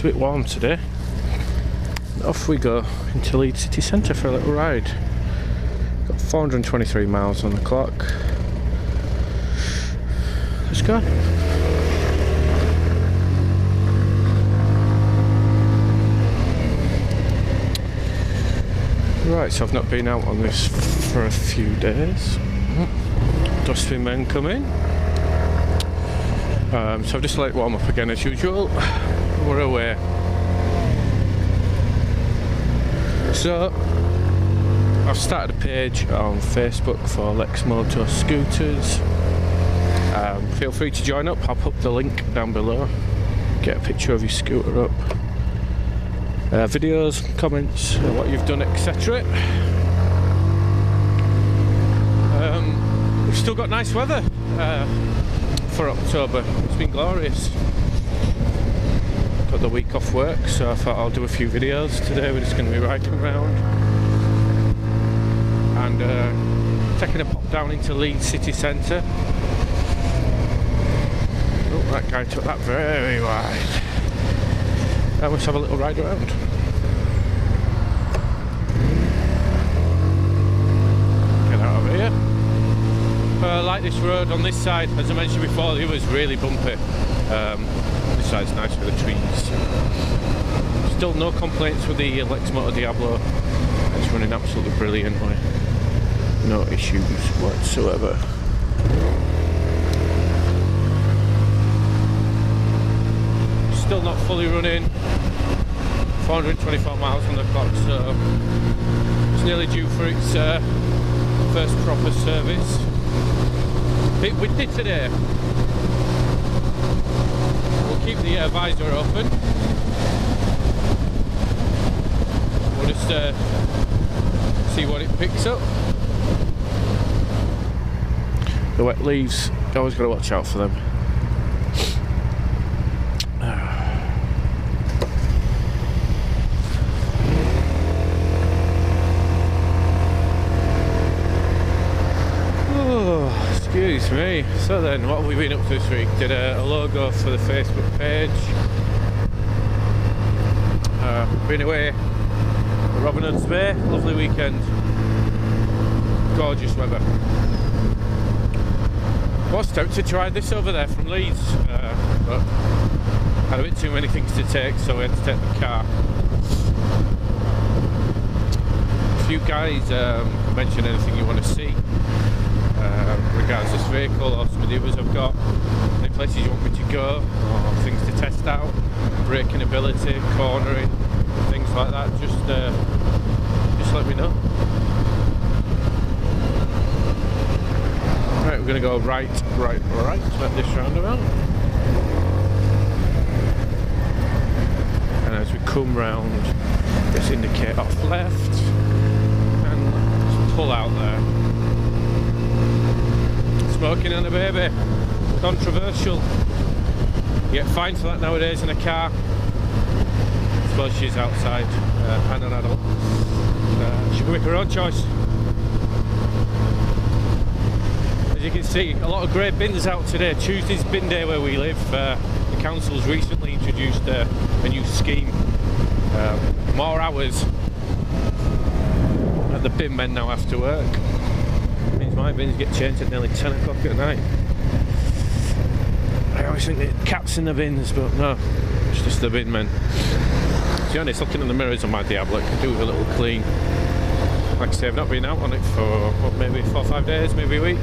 a bit warm today. Off we go into Leeds City Centre for a little ride. Got 423 miles on the clock. Let's go. Right, so I've not been out on this for a few days. Dustbin men come in. So I've just let it warm up again as usual. We're away. So I've started a page on Facebook for Lexmoto scooters. Feel free to join up. I'll put the link down below. Get a picture of your scooter up. Videos, comments, what you've done, etc. We've still got nice weather for October. It's been glorious. Got the week off work, so I thought I'll do a few videos today. We're just going to be riding around and taking a pop down into Leeds City Centre. Oh, that guy took that very wide. Let's have a little ride around. Get out of here. I like this road on this side. As I mentioned before, the other's really bumpy. This side's nice with the trees. Still no complaints with the Lexmoto Diablo. It's running absolutely brilliantly. No issues whatsoever. Still not fully running. 424 miles on the clock, so it's nearly due for its first proper service. Bit windy today. We'll keep the visor open. We'll just see what it picks up. The wet leaves, always got to watch out for them. Excuse me. So then, what have we been up to this week? Did a logo for the Facebook page. Been away at Robin Hood's Bay. Lovely weekend. Gorgeous weather. Was tempted to try this over there from Leeds, but had a bit too many things to take, so we had to take the car. If you guys mention anything you want to see regards this vehicle or some of the others I've got, any places you want me to go or things to test out, braking ability, cornering, things like that, just let me know. Right, we're going to go right at this roundabout, and as we come round, let's indicate off left and let's pull out there. Smoking on a baby, controversial. You get fined for that nowadays in a car. I suppose she's outside and an adult. She can make her own choice. As you can see, a lot of grey bins out today. Tuesday's bin day where we live. The council's recently introduced a new scheme. More hours at the bin men now after work. My bins get changed at nearly 10 o'clock at night. I always think the cat's in the bins, but no, it's just the bin men. To be honest, looking in the mirrors on my Diablo, it could do with a little clean. Like I say, I've not been out on it for, what, maybe 4 or 5 days, maybe a week.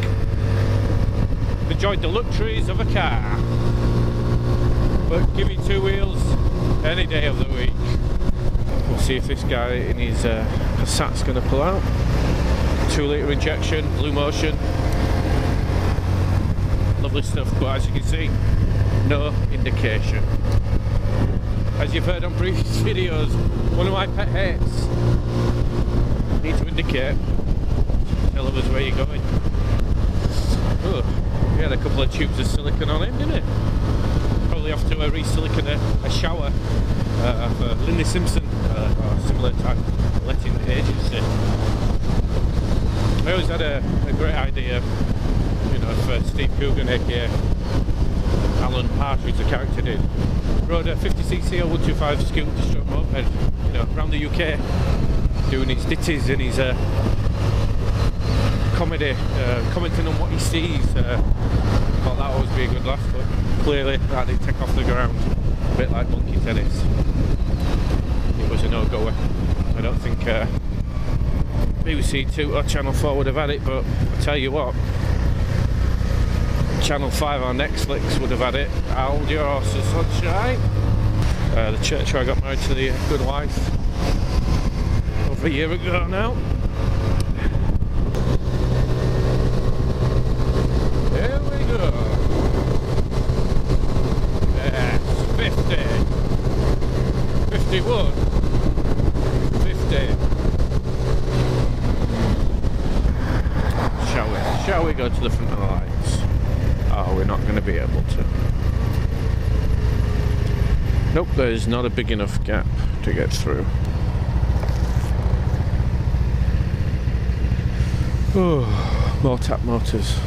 Enjoyed the luxuries of a car. But give me 2 wheels any day of the week. We'll see if this guy in his Passat's going to pull out. 2-litre injection, Blue Motion. Lovely stuff, but as you can see, no indication. As you've heard on previous videos, one of my pet hates. Need to indicate. Tell others where you're going. Oh, he had a couple of tubes of silicone on him, didn't he? Probably have to re-silicone a shower for Lindy Simpson or similar type letting agency. I always had a great idea, you know, for Steve Coogan, aka Alan Partridge, the character, did. Rode a 50cc or 125 scooter stroke moped, you know, around the UK, doing his ditties and his comedy, commenting on what he sees. Thought that always be a good laugh, but clearly that didn't take off the ground. A bit like monkey tennis. It was a no-goer. I don't think BBC 2 or Channel 4 would have had it, but I tell you what, Channel 5 or Netflix would have had it. Hold your horses, sunshine. The church where I got married to the good wife over a year ago now. Here we go. Yes, 50. 51. 50. Shall we go to the front of the lights? Oh, we're not going to be able to. Nope, there's not a big enough gap to get through. Oh, more tap motors.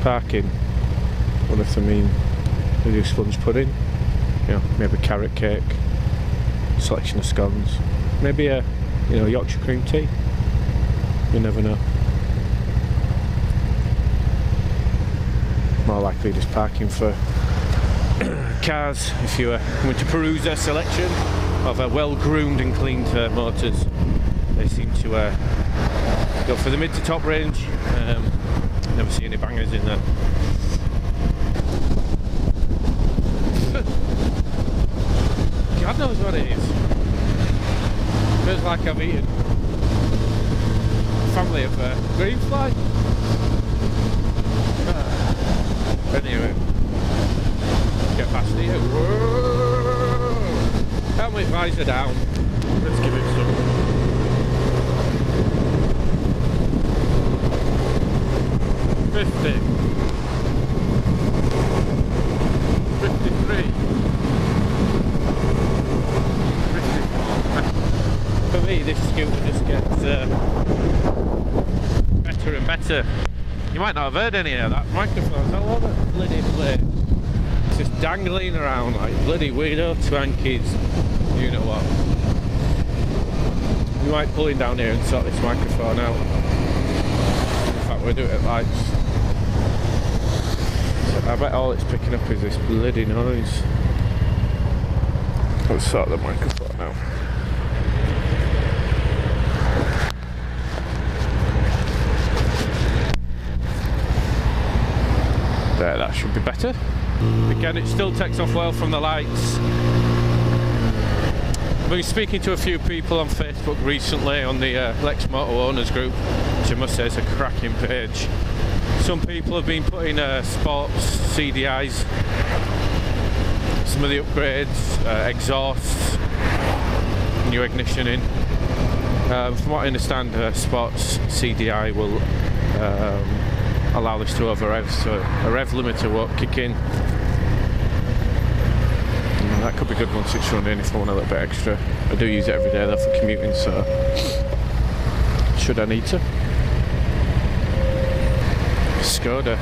Parking. What if they mean they do sponge pudding? You know, maybe carrot cake, selection of scones, maybe a, you know, Yorkshire cream tea. You never know. More likely just parking for cars if you were going to peruse their selection of well-groomed and cleaned motors. They seem to go for the mid to top range. Never see any bangers in there. God knows what it is. Feels like I've eaten a family of green fly. Anyway, get past here. Whoa! Helmet visor down. Let's give it some. $50. $53. $54. For me, this scooter just gets better and better. You might not have heard any of that microphone. All over the bloody place. It's just dangling around like bloody weirdo twankies. You know what? We might pull in down here and sort this microphone out. In fact, we'll do it at lights. So I bet all it's picking up is this bloody noise. Let's sort the microphone out. There, that should be better. Again, it still takes off well from the lights. I've been speaking to a few people on Facebook recently on the Lexmoto owners group, which I must say is a cracking page. Some people have been putting sports CDIs, some of the upgrades, exhausts, new ignition in. From what I understand, sports CDI will allow this to over-rev, so a rev limiter won't kick in. That could be good once it's running if I want a little bit extra. I do use it every day though for commuting, so should I need to. Skoda.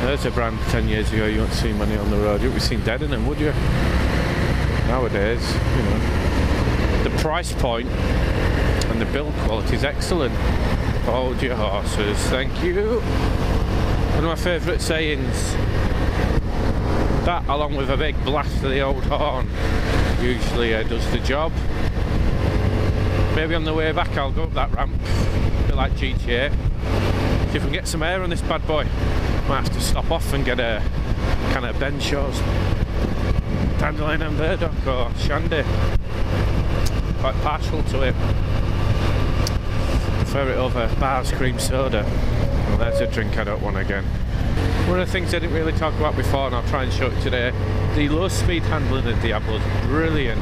There's a brand 10 years ago you won't see many on the road. You wouldn't be seen dead in them, would you? Nowadays, you know, the price point and the build quality is excellent. Hold your horses, thank you. One of my favourite sayings. That, along with a big blast of the old horn, usually does the job. Maybe on the way back I'll go up that ramp, a bit like GTA. See if we can get some air on this bad boy. Might have to stop off and get a can of Ben Shaw's Dandelion and Burdock or Shandy. Quite partial to it. Prefer it over bars cream soda. Well, there's a drink I don't want again. One of the things I didn't really talk about before, and I'll try and show it today, the low speed handling of the Diablo is brilliant.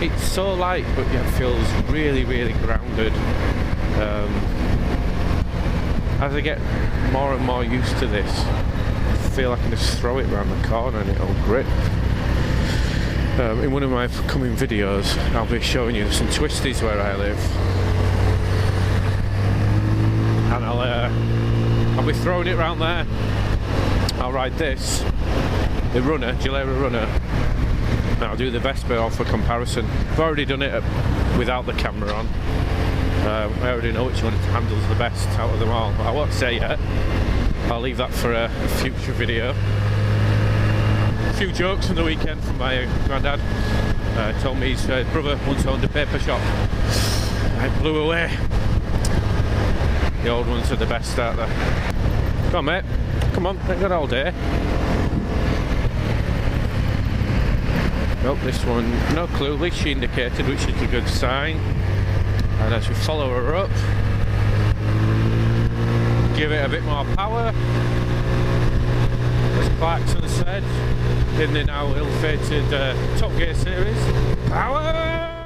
It's so light, but yet feels really, really grounded. As I get more and more used to this, I feel I can just throw it around the corner and it'll grip. In one of my upcoming videos, I'll be showing you some twisties where I live. And I'll be throwing it around there, I'll ride this, the runner, Gilera runner, and I'll do the Vespa for comparison. I've already done it without the camera on. I already know which one handles the best out of them all, but I won't say yet. I'll leave that for a future video. A few jokes from the weekend from my granddad. Told me his brother once owned a paper shop. I blew away. The old ones are the best out there. Come on, mate. Come on, ain't got all day. Nope, this one, no clue. At least she indicated, which is a good sign. And I should follow her up. Give it a bit more power. As Clarkson said in the now ill-fated Top Gear series. Power!